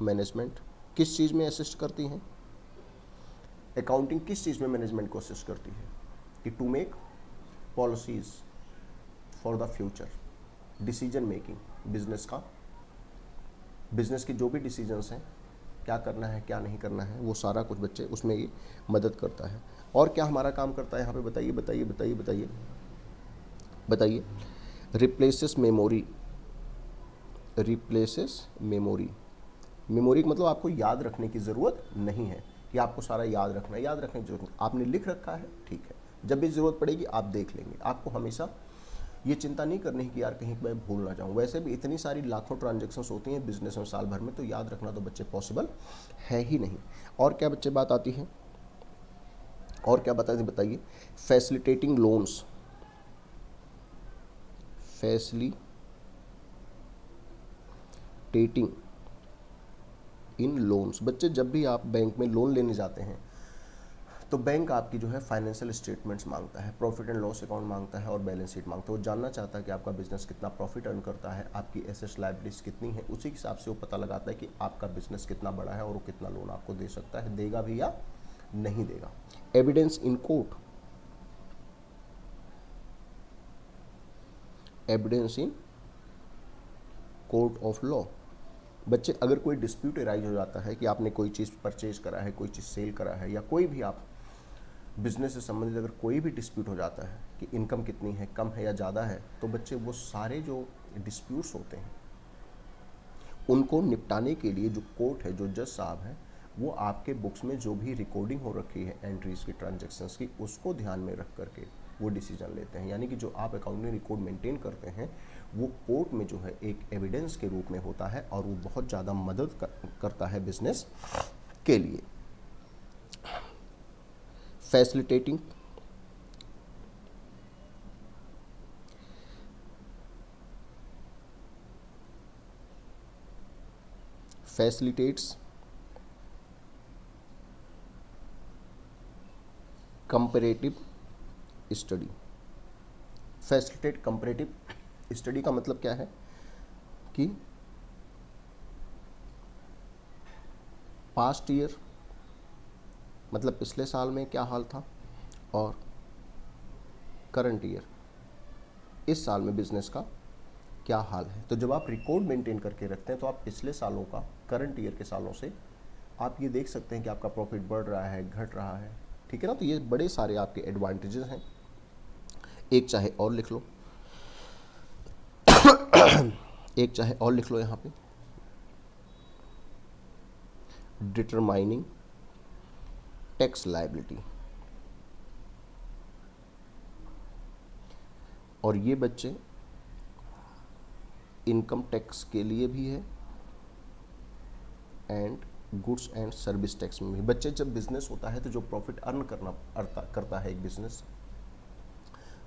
management किस चीज़ में असिस्ट करती हैं, अकाउंटिंग किस चीज़ में मैनेजमेंट को असिस्ट करती है, कि to make policies for the future, decision making, business का, बिजनेस के जो भी डिसीजंस हैं, क्या करना है क्या नहीं करना है, वो सारा कुछ बच्चे उसमें ये मदद करता है। और क्या हमारा काम करता है यहाँ पे बताइए, बताइए, बताइए, बताइए, बताइए। Replaces memory, replaces memory. Memory का मतलब आपको याद रखने की ज़रूरत नहीं है कि आपको सारा याद रखना है, याद रखने की जरूरत नहीं, आपने लिख रखा है, ठीक है, जब भी ज़रूरत पड़ेगी आप देख लेंगे। आपको हमेशा ये चिंता नहीं करनी है कि यार कहीं मैं भूल ना जाऊँ। वैसे भी इतनी सारी लाखों ट्रांजैक्शंस होती हैं बिजनेस में साल भर में, तो याद रखना तो बच्चे पॉसिबल है ही नहीं। और क्या बच्चे बात आती है, और क्या बताते बताइए। फैसिलिटेटिंग लोन्स, फैसिलिटेटिंग इन लोन्स। बच्चे जब भी आप बैंक में लोन लेने जाते हैं तो बैंक आपकी जो है फाइनेंशियल स्टेटमेंट्स मांगता है, प्रॉफिट एंड लॉस अकाउंट मांगता है और बैलेंस शीट मांगता है। वो जानना चाहता है कि आपका बिजनेस कितना प्रॉफिट अर्न करता है, आपकी एसेट्स लायबिलिटीज कितनी है, उसी के हिसाब से वो पता लगाता है कि आपका बिजनेस कितना बड़ा है और वो कितना लोन आपको दे सकता है, देगा भी या नहीं देगा। Evidence in court, evidence in court of law. बच्चे अगर कोई डिस्प्यूट अराइज हो जाता है कि आपने कोई चीज़ परचेज करा है, कोई चीज़ सेल करा है, या कोई भी आप बिजनेस से संबंधित अगर कोई भी डिस्प्यूट हो जाता है कि इनकम कितनी है, कम है या ज़्यादा है, तो बच्चे वो सारे जो डिस्प्यूट्स होते हैं उनको निपटाने के लिए जो कोर्ट है, जो जज साहब हैं, वो आपके बुक्स में जो भी रिकॉर्डिंग हो रखी है एंट्रीज की, ट्रांजैक्शंस की, उसको ध्यान में रख करके वो डिसीजन लेते हैं। यानी कि जो आप अकाउंटिंग रिकॉर्ड मेंटेन करते हैं वो कोर्ट में जो है एक एविडेंस के रूप में होता है और वो बहुत ज़्यादा मदद करता है बिजनेस के लिए। Facilitating facilitates comparative study. Facilitate comparative study का मतलब क्या है कि पास्ट ईयर मतलब पिछले साल में क्या हाल था और करंट ईयर इस साल में बिजनेस का क्या हाल है। तो जब आप रिकॉर्ड मेंटेन करके रखते हैं तो आप पिछले सालों का, करंट ईयर के सालों से आप ये देख सकते हैं कि आपका प्रॉफिट बढ़ रहा है, घट रहा है, ठीक है ना। तो ये बड़े सारे आपके एडवांटेजेस हैं। एक चाहे और लिख लो एक चाहे और लिख लो यहाँ पे, डिटरमाइनिंग टैक्स लायबिलिटी। और ये बच्चे इनकम टैक्स के लिए भी है and goods and service tax में भी। बच्चे जब बिजनेस होता है तो जो प्रॉफिट अर्न करता है एक बिजनेस,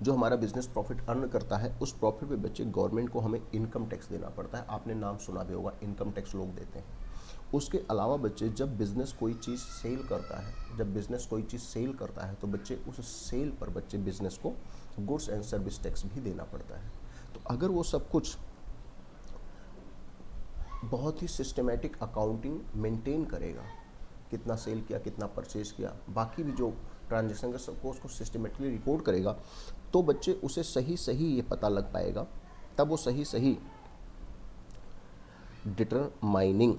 जो हमारा बिजनेस प्रॉफिट अर्न करता है, उस प्रॉफिट पे बच्चे गवर्नमेंट को हमें इनकम टैक्स देना पड़ता है। आपने नाम सुना भी होगा, इनकम टैक्स लोग देते हैं। उसके अलावा बच्चे जब बिजनेस कोई चीज़ सेल करता है, जब बिजनेस कोई चीज़ सेल करता है तो बच्चे उस सेल पर बच्चे बिजनेस को गुड्स एंड सर्विस टैक्स भी देना पड़ता है। तो अगर वो सब कुछ बहुत ही सिस्टमेटिक अकाउंटिंग मेंटेन करेगा, कितना सेल किया, कितना परचेज किया, बाकी भी जो ट्रांजेक्शन का सबको उसको सिस्टमेटिकली रिकॉर्ड करेगा, तो बच्चे उसे सही सही ये पता लग पाएगा, तब वो सही सही डिटरमाइनिंग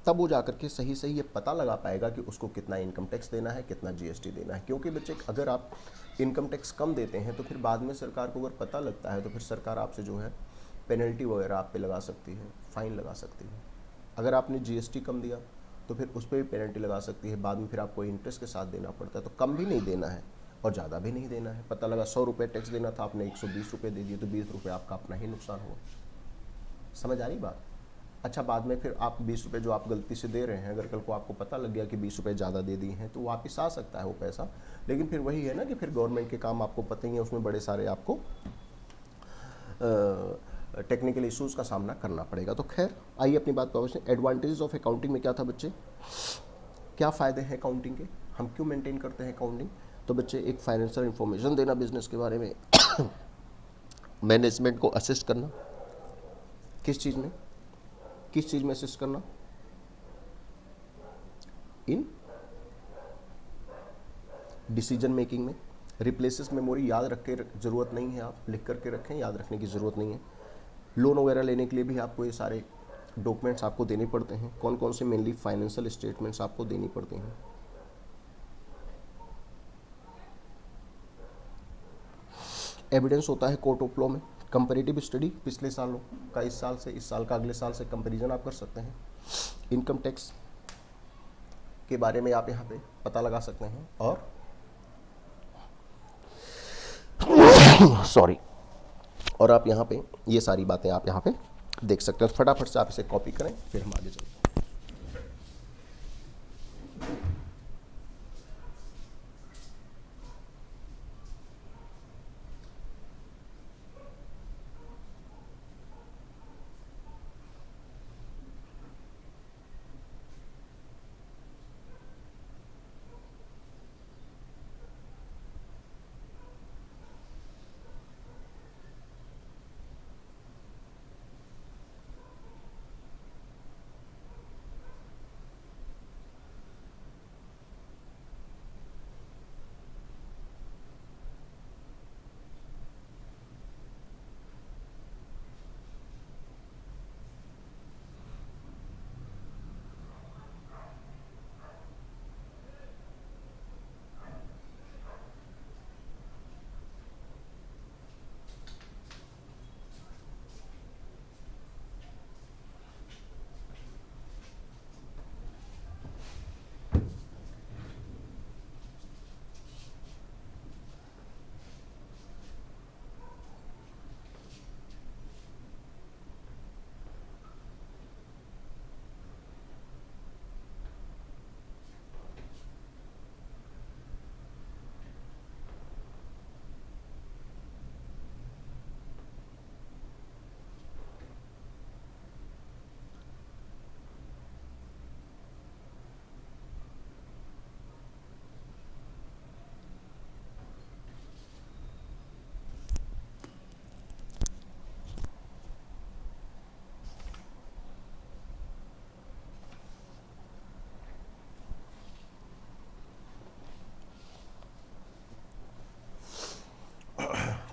तब वो जाकर के सही सही ये पता लगा पाएगा कि उसको कितना इनकम टैक्स देना है, कितना जीएसटी देना है। क्योंकि बच्चे अगर आप इनकम टैक्स कम देते हैं तो फिर बाद में सरकार को अगर पता लगता है तो फिर सरकार आपसे जो है पेनल्टी वगैरह आप पे लगा सकती है, फाइन लगा सकती है। अगर आपने जीएसटी कम दिया तो फिर उस पर भी पेनल्टी लगा सकती है, बाद में फिर आपको इंटरेस्ट के साथ देना पड़ता है। तो कम भी नहीं देना है और ज़्यादा भी नहीं देना है। पता लगा 100 रुपये टैक्स देना था, आपने 120 रुपये दे दिए, तो 20 रुपये आपका अपना ही नुकसान हुआ। समझ आ रही बात? अच्छा, बाद में फिर आप 20 रुपये जो आप गलती से दे रहे हैं, अगर कल को आपको पता लग गया कि 20 रुपये ज़्यादा दे दिए हैं तो वापस आ सकता है वो पैसा। लेकिन फिर वही है ना कि फिर गवर्नमेंट के काम आपको पता ही है, उसमें बड़े सारे आपको टेक्निकल इश्यूज़ का सामना करना पड़ेगा। तो खैर आइए अपनी बात पर वापस। एडवांटेजेस ऑफ अकाउंटिंग में क्या था बच्चे, क्या फ़ायदे हैं अकाउंटिंग के, हम क्यों मेंटेन करते हैं अकाउंटिंग। तो बच्चे एक फाइनेंशियल इंफॉर्मेशन देना बिजनेस के बारे में, मैनेजमेंट को असिस्ट करना, किस चीज़ में असिस्ट करना, इन डिसीजन मेकिंग में। रिप्लेसेस मेमोरी याद रख के ज़रूरत नहीं है, आप लिख करके रखें, याद रखने की ज़रूरत नहीं है। लोन वगैरह लेने के लिए भी आपको ये सारे डॉक्यूमेंट्स आपको देने पड़ते हैं। कौन कौन से, मेनली फाइनेंशियल स्टेटमेंट्स आपको देनी पड़ती हैं। एविडेंस होता है कोर्ट ऑफ लॉ में। कंपैरेटिव स्टडी, पिछले सालों का इस साल से, इस साल का अगले साल से कंपैरिजन आप कर सकते हैं। इनकम टैक्स के बारे में आप यहाँ पे पता लगा सकते हैं। और सॉरी, और आप यहाँ पे ये सारी बातें आप यहाँ पे देख सकते हैं। फटाफट से आप इसे कॉपी करें, फिर हम आगे चलते हैं।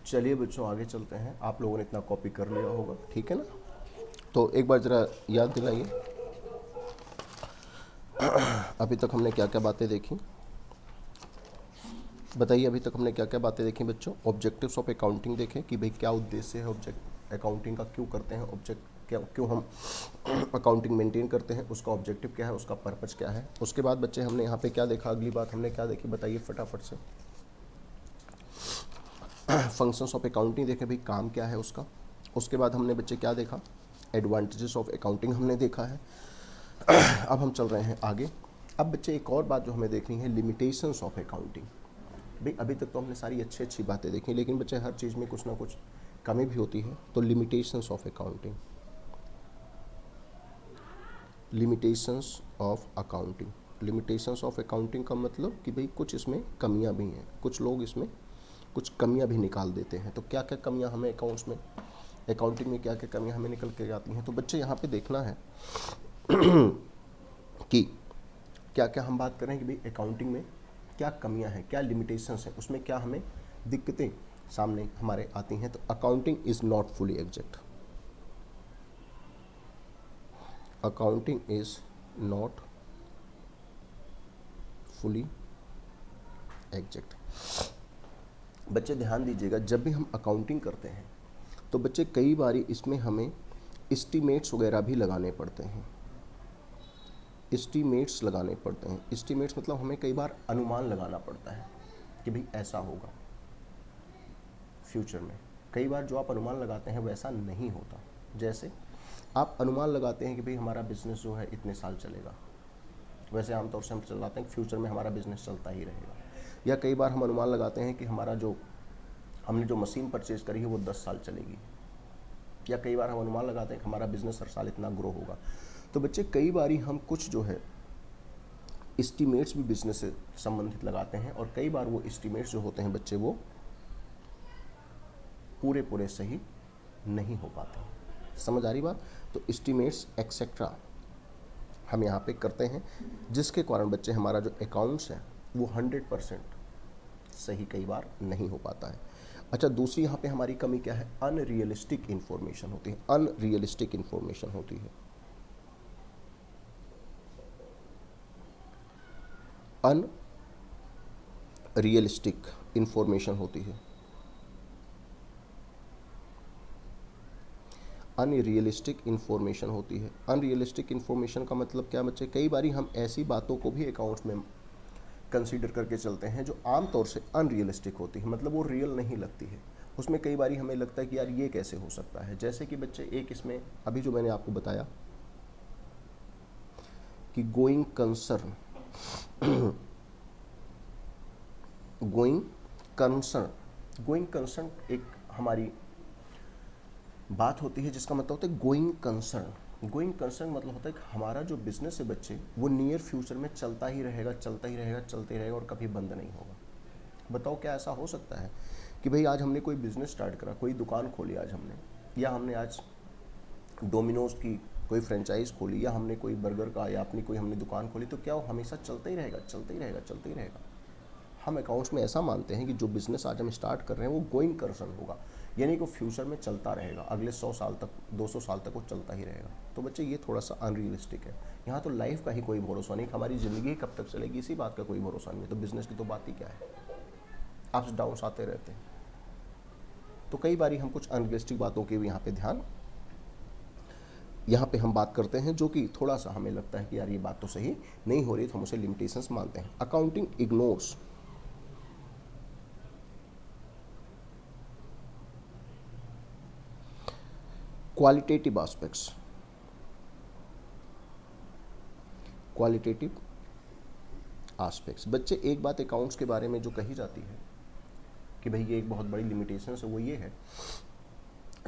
चलिए बच्चों आगे चलते हैं। आप लोगों ने इतना कॉपी कर लिया होगा, ठीक है ना। तो एक बार ज़रा याद दिलाइए, अभी तक हमने क्या क्या बातें देखी, बताइए। अभी तक हमने क्या क्या बातें देखी बच्चों? ऑब्जेक्टिव्स ऑफ अकाउंटिंग देखें कि भाई क्या उद्देश्य है ऑब्जेक्ट अकाउंटिंग का, क्यों करते हैं ऑब्जेक्ट, क्या क्यों हम अकाउंटिंग मेंटेन करते हैं, उसका ऑब्जेक्टिव क्या है, उसका पर्पस क्या है। उसके बाद बच्चे हमने यहाँ पे क्या देखा, अगली बात हमने क्या देखी, बताइए फटाफट से। फंक्शंस ऑफ अकाउंटिंग देखे, भाई काम क्या है उसका। उसके बाद हमने बच्चे क्या देखा, एडवांटेजेस ऑफ अकाउंटिंग हमने देखा है। अब हम चल रहे हैं आगे। अब बच्चे एक और बात जो हमें देखनी है, लिमिटेशंस ऑफ अकाउंटिंग। भाई अभी तक तो हमने सारी अच्छी अच्छी बातें देखी, लेकिन बच्चे हर चीज़ में कुछ ना कुछ कमी भी होती है। तो limitations of accounting, limitations of accounting, limitations of accounting का मतलब कि भाई कुछ इसमें कमियां भी हैं, कुछ लोग इसमें कुछ कमियां भी निकाल देते हैं। तो क्या क्या कमियां हमें अकाउंट्स में, अकाउंटिंग में क्या क्या कमियां हमें निकल के आती हैं। तो बच्चे यहाँ पे देखना है कि क्या क्या हम बात करें कि भाई अकाउंटिंग में क्या कमियां हैं, क्या लिमिटेशंस हैं, उसमें क्या हमें दिक्कतें सामने हमारे आती हैं। तो accounting is not fully exact, accounting is not fully exact. बच्चे ध्यान दीजिएगा, जब भी हम अकाउंटिंग करते हैं तो बच्चे कई बार इसमें हमें एस्टीमेट्स वगैरह भी लगाने पड़ते हैं, एस्टीमेट्स लगाने पड़ते हैं। एस्टीमेट्स मतलब हमें कई बार अनुमान लगाना पड़ता है कि भाई ऐसा होगा फ्यूचर में। कई बार जो आप अनुमान लगाते हैं वैसा नहीं होता। जैसे आप अनुमान लगाते हैं कि भाई हमारा बिजनेस जो है इतने साल चलेगा, वैसे आमतौर से हम चलाते हैं कि फ्यूचर में हमारा बिजनेस चलता ही रहेगा। या कई बार हम अनुमान लगाते हैं कि हमारा जो हमने जो मशीन परचेज करी है वो 10 साल चलेगी। या कई बार हम अनुमान लगाते हैं कि हमारा बिजनेस हर साल इतना ग्रो होगा। तो बच्चे कई बार हम कुछ जो है एस्टीमेट्स भी बिजनेस से संबंधित लगाते हैं, और कई बार वो एस्टीमेट्स जो होते हैं बच्चे वो पूरे पूरे सही नहीं हो पाते। समझ आ रही बात? तो एस्टीमेट्स एक्सेट्रा हम यहाँ पे करते हैं, जिसके कारण बच्चे हमारा जो अकाउंट्स है वो 100% सही कई बार नहीं हो पाता है। अच्छा, दूसरी यहाँ पे हमारी कमी क्या है, अनरियलिस्टिक इन्फॉर्मेशन होती है, अनरियलिस्टिक इन्फॉर्मेशन होती है, अनरियलिस्टिक इन्फॉर्मेशन होती है। अनरियलिस्टिक इन्फॉर्मेशन होती है। अनरियलिस्टिक इन्फॉर्मेशन का मतलब क्या बच्चे, कई बार हम ऐसी बातों को भी अकाउंट्स में कंसीडर करके चलते हैं जो आमतौर से अनरियलिस्टिक होती है, मतलब वो रियल नहीं लगती है। उसमें कई बार हमें लगता है कि यार ये कैसे हो सकता है। जैसे कि बच्चे एक इसमें अभी जो मैंने आपको बताया कि going concern, going concern, going concern एक हमारी बात होती है जिसका मतलब होता है गोइंग कंसर्न। गोइंग कंसर्न मतलब होता है कि हमारा जो बिजनेस है बच्चे वो नियर फ्यूचर में चलता ही रहेगा, चलता ही रहेगा, चलते ही रहेगा और कभी बंद नहीं होगा। बताओ क्या ऐसा हो सकता है कि भाई आज हमने कोई बिजनेस स्टार्ट करा, कोई दुकान खोली आज हमने, या हमने आज डोमिनोज की कोई फ्रेंचाइज खोली, या हमने कोई बर्गर का या अपनी कोई हमने दुकान खोली, तो क्या वो हमेशा चलता ही रहेगा, चलता ही रहेगा, चलता ही रहेगा। हम अकाउंट्स में ऐसा मानते हैं कि जो बिजनेस आज हम स्टार्ट कर रहे हैं वो गोइंग कंसर्न होगा, यानी कि फ्यूचर में चलता रहेगा, अगले 100 साल तक, 200 साल तक वो चलता ही रहेगा। तो बच्चे ये थोड़ा सा अनरियलिस्टिक है। यहाँ तो लाइफ का ही कोई भरोसा नहीं, हमारी ज़िंदगी कब तक चलेगी इसी बात का कोई भरोसा नहीं है। तो बिजनेस की तो बात ही क्या है, अप्स डाउन्स आते रहते हैं। तो कई बार हम कुछ अनरियलिस्टिक बातों के भी यहाँ पे हम बात करते हैं, जो कि थोड़ा सा हमें लगता है कि यार ये बात तो सही नहीं हो रही, तो हम उसे लिमिटेशंस मानते हैं। Accounting ignores qualitative aspects, qualitative aspects. बच्चे एक बात अकाउंट्स के बारे में जो कही जाती है कि भाई ये एक बहुत बड़ी लिमिटेशन है, वो ये है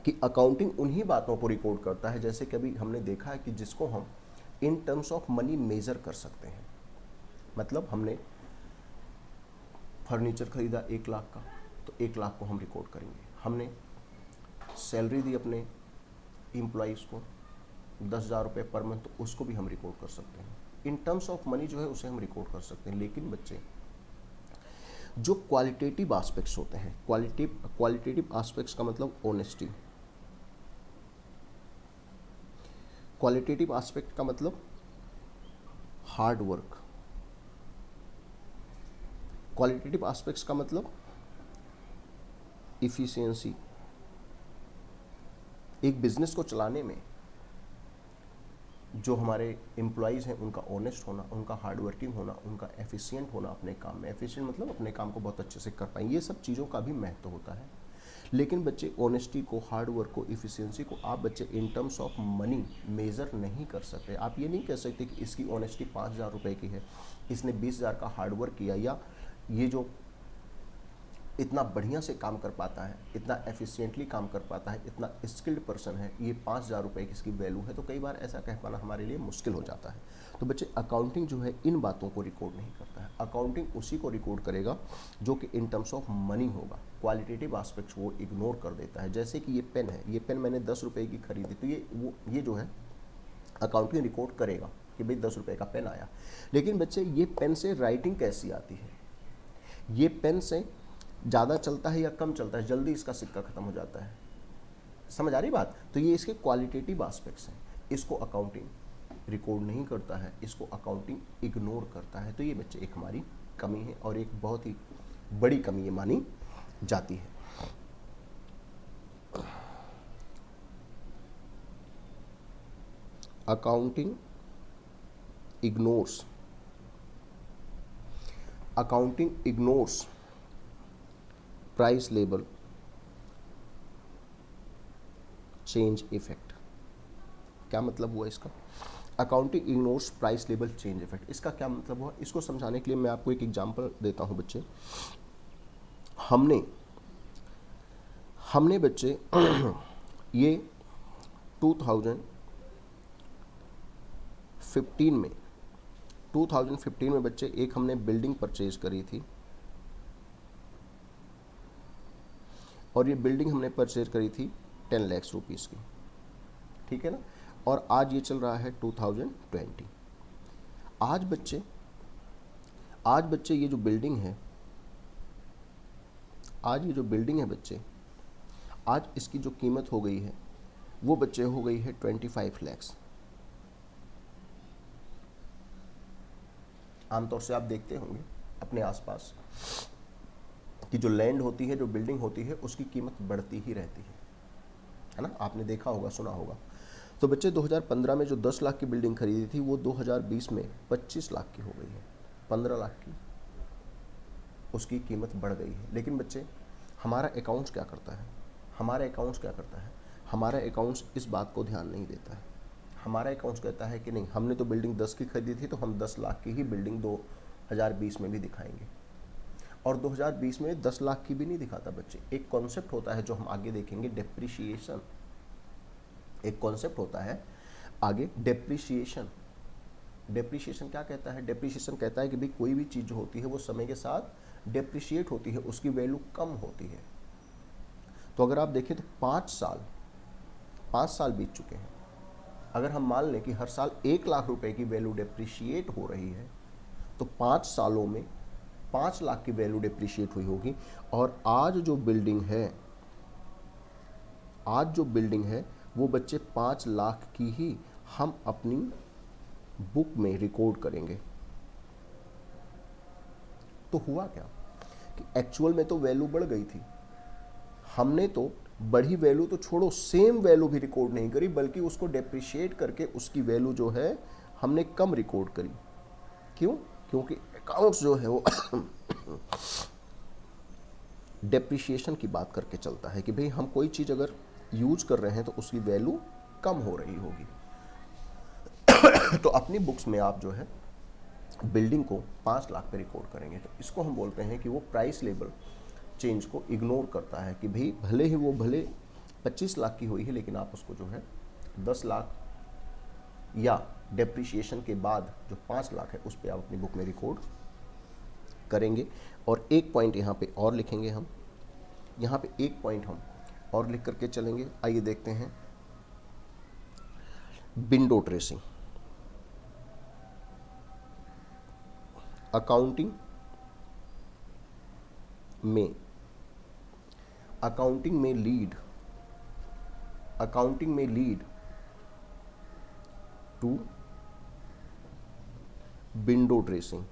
कि अकाउंटिंग उन्हीं बातों को रिकॉर्ड करता है, जैसे कभी हमने देखा है कि जिसको हम in terms of money measure कर सकते हैं। मतलब हमने फर्नीचर खरीदा 1 लाख का, तो 1 लाख को हम रिकॉर्ड करेंगे। हमने सैलरी दी अपने एम्प्लॉइज़ को 10,000 रुपये पर मंथ, तो उसको भी हम रिकॉर्ड कर सकते हैं। इन टर्म्स ऑफ मनी जो है उसे हम रिकॉर्ड कर सकते हैं। लेकिन बच्चे जो क्वालिटेटिव एस्पेक्ट्स होते हैं, क्वालिटेटिव एस्पेक्ट्स का मतलब ऑनेस्टी, क्वालिटेटिव एस्पेक्ट का मतलब हार्ड वर्क, क्वालिटेटिव एस्पेक्ट्स का मतलब इफिशियंसी। एक बिजनेस को चलाने में जो हमारे एम्प्लॉयज़ हैं उनका ऑनेस्ट होना, उनका हार्ड वर्किंग होना, उनका एफिशिएंट होना अपने काम में, एफिशिएंट मतलब अपने काम को बहुत अच्छे से कर पाएं, ये सब चीज़ों का भी महत्व होता है। लेकिन बच्चे ऑनेस्टी को, हार्ड वर्क को, इफिशियंसी को आप बच्चे इन टर्म्स ऑफ मनी मेज़र नहीं कर सकते। आप ये नहीं कह सकते कि इसकी ऑनेस्टी 5,000 रुपये की है, इसने 20,000 का हार्ड वर्क किया, या ये जो इतना बढ़िया से काम कर पाता है, इतना एफिशिएंटली काम कर पाता है, इतना स्किल्ड पर्सन है, ये 5,000 रुपये की इसकी वैल्यू है। तो कई बार ऐसा कह पाना हमारे लिए मुश्किल हो जाता है। तो बच्चे अकाउंटिंग जो है इन बातों को रिकॉर्ड नहीं करता है। अकाउंटिंग उसी को रिकॉर्ड करेगा जो कि इन टर्म्स ऑफ मनी होगा। क्वालिटेटिव एस्पेक्ट्स वो इग्नोर कर देता है। जैसे कि ये पेन है, ये पेन मैंने 10 रुपये की खरीदी, तो ये जो है अकाउंटिंग रिकॉर्ड करेगा कि भाई 10 रुपये का पेन आया। लेकिन बच्चे ये पेन से राइटिंग कैसी आती है, ये पेन से ज़्यादा चलता है या कम चलता है, जल्दी इसका सिक्का खत्म हो जाता है, समझ आ रही बात। तो ये इसके क्वालिटेटिव एस्पेक्ट्स हैं, इसको अकाउंटिंग रिकॉर्ड नहीं करता है, इसको अकाउंटिंग इग्नोर करता है। तो ये बच्चे एक हमारी कमी है और एक बहुत ही बड़ी कमी ये मानी जाती है। Accounting ignores price label change effect. क्या मतलब हुआ इसका? Accounting ignores price label change effect, इसका क्या मतलब हुआ? इसको समझाने के लिए मैं आपको एक एग्जांपल देता हूं बच्चे। हमने बच्चे ये 2015 में बच्चे एक हमने बिल्डिंग परचेज करी थी, और ये बिल्डिंग हमने परचेज करी थी 10 लाख रुपीस की, ठीक है ना। और आज ये चल रहा है 2020। आज बच्चे ये जो बिल्डिंग है बच्चे, आज इसकी जो कीमत हो गई है वो बच्चे हो गई है 25 लाख। आमतौर से आप देखते होंगे अपने आसपास कि जो लैंड होती है, जो बिल्डिंग होती है, उसकी कीमत बढ़ती ही रहती है ना। आपने देखा होगा, सुना होगा। तो बच्चे 2015 में जो 10 लाख की बिल्डिंग खरीदी थी वो 2020 में 25 लाख की हो गई है, 15 लाख की उसकी कीमत बढ़ गई है। लेकिन बच्चे हमारा अकाउंट्स क्या करता है? हमारा अकाउंट्स इस बात को ध्यान नहीं देता है। हमारा अकाउंट्स कहता है कि नहीं, हमने तो बिल्डिंग 10 की खरीदी थी तो हम 10 लाख की ही बिल्डिंग 2020 में भी दिखाएंगे। और 2020 में 10 लाख की भी नहीं दिखाता बच्चे। एक कॉन्सेप्ट होता है जो हम आगे देखेंगे, डेप्रिसिएशन। एक कॉन्सेप्ट होता है आगे, डेप्रिसिएशन। डेप्रिसिएशन क्या कहता है? डेप्रिसिएशन कहता है कि भाई कोई भी चीज़ जो होती है वो समय के साथ डेप्रिशिएट होती है, उसकी वैल्यू कम होती है। तो अगर आप देखें तो 5 साल बीत चुके हैं। अगर हम मान लें कि हर साल 1 लाख रुपए की वैल्यू डेप्रिशिएट हो रही है, तो 5 सालों में 5 लाख की वैल्यू डेप्रिशिएट हुई होगी। और आज जो बिल्डिंग है वो बच्चे 5 लाख की ही हम अपनी बुक में रिकॉर्ड करेंगे। तो हुआ क्या कि एक्चुअल में तो वैल्यू बढ़ गई थी, हमने तो बढ़ी वैल्यू तो छोड़ो, सेम वैल्यू भी रिकॉर्ड नहीं करी, बल्कि उसको डेप्रिशिएट करके उसकी वैल्यू जो है हमने कम रिकॉर्ड करी। क्यों? क्योंकि अकाउंट्स जो है वो डेप्रिशिएशन की बात करके चलता है कि भाई हम कोई चीज़ अगर यूज कर रहे हैं तो उसकी वैल्यू कम हो रही होगी। तो अपनी बुक्स में आप जो है बिल्डिंग को 5 लाख पे रिकॉर्ड करेंगे, तो इसको हम बोलते हैं कि वो प्राइस लेवल चेंज को इग्नोर करता है कि भाई भले 25 लाख की हुई है, लेकिन आप उसको जो है 10 लाख या डेप्रिशिएशन के बाद जो 5 लाख है उस पर आप अपनी बुक में रिकॉर्ड करेंगे। और एक पॉइंट यहाँ पे और लिखेंगे हम, यहाँ पे एक पॉइंट हम और लिख करके चलेंगे। आइए देखते हैं, विंडो ड्रेसिंग। अकाउंटिंग में अकाउंटिंग में लीड टू विंडो ड्रेसिंग।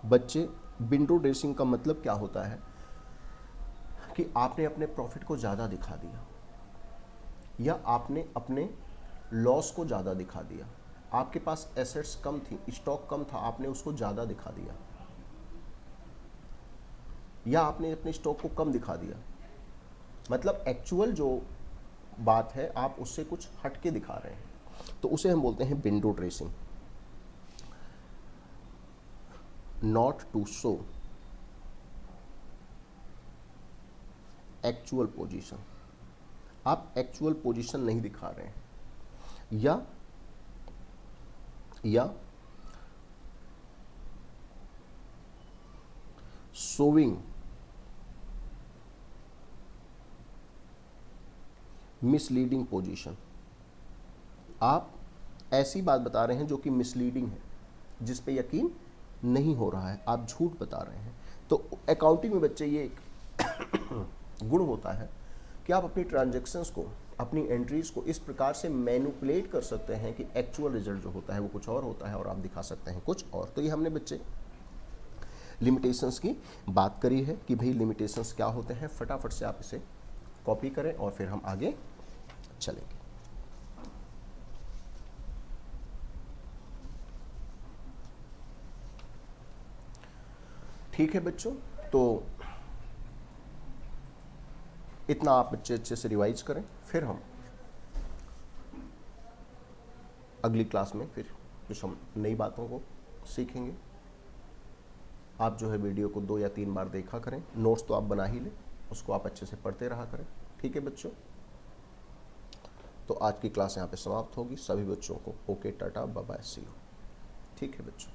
बच्चे, विंडो ड्रेसिंग का मतलब क्या होता है कि आपने अपने प्रॉफिट को ज़्यादा दिखा दिया या आपने अपने लॉस को ज़्यादा दिखा दिया। आपके पास एसेट्स कम थी, स्टॉक कम था, आपने उसको ज़्यादा दिखा दिया, या आपने अपने स्टॉक को कम दिखा दिया। मतलब एक्चुअल जो बात है आप उससे कुछ हट के दिखा रहे हैं, तो उसे हम बोलते हैं window dressing. Not to show actual position, आप एक्चुअल पोजीशन नहीं दिखा रहे हैं, या शोविंग मिसलीडिंग पोजीशन। आप ऐसी बात बता रहे हैं जो कि मिसलीडिंग है, जिस पे यकीन नहीं हो रहा है, आप झूठ बता रहे हैं। तो अकाउंटिंग में बच्चे ये एक गुण होता है कि आप अपनी ट्रांजैक्शंस को, अपनी एंट्रीज को इस प्रकार से मैनिपुलेट कर सकते हैं कि एक्चुअल रिजल्ट जो होता है वो कुछ और होता है और आप दिखा सकते हैं कुछ और। तो ये हमने बच्चे लिमिटेशंस की बात करी है कि भाई लिमिटेशंस क्या होते हैं। फटाफट से आप इसे कॉपी करें और फिर हम आगे चलेंगे। ठीक है बच्चों, तो इतना आप बच्चे अच्छे से रिवाइज करें, फिर हम अगली क्लास में फिर कुछ हम नई बातों को सीखेंगे। आप जो है वीडियो को 2 या 3 बार देखा करें, नोट्स तो आप बना ही लें, उसको आप अच्छे से पढ़ते रहा करें। ठीक है बच्चों, तो आज की क्लास यहाँ पे समाप्त होगी। सभी बच्चों को okay, tata, bye bye, see you. ठीक है बच्चों।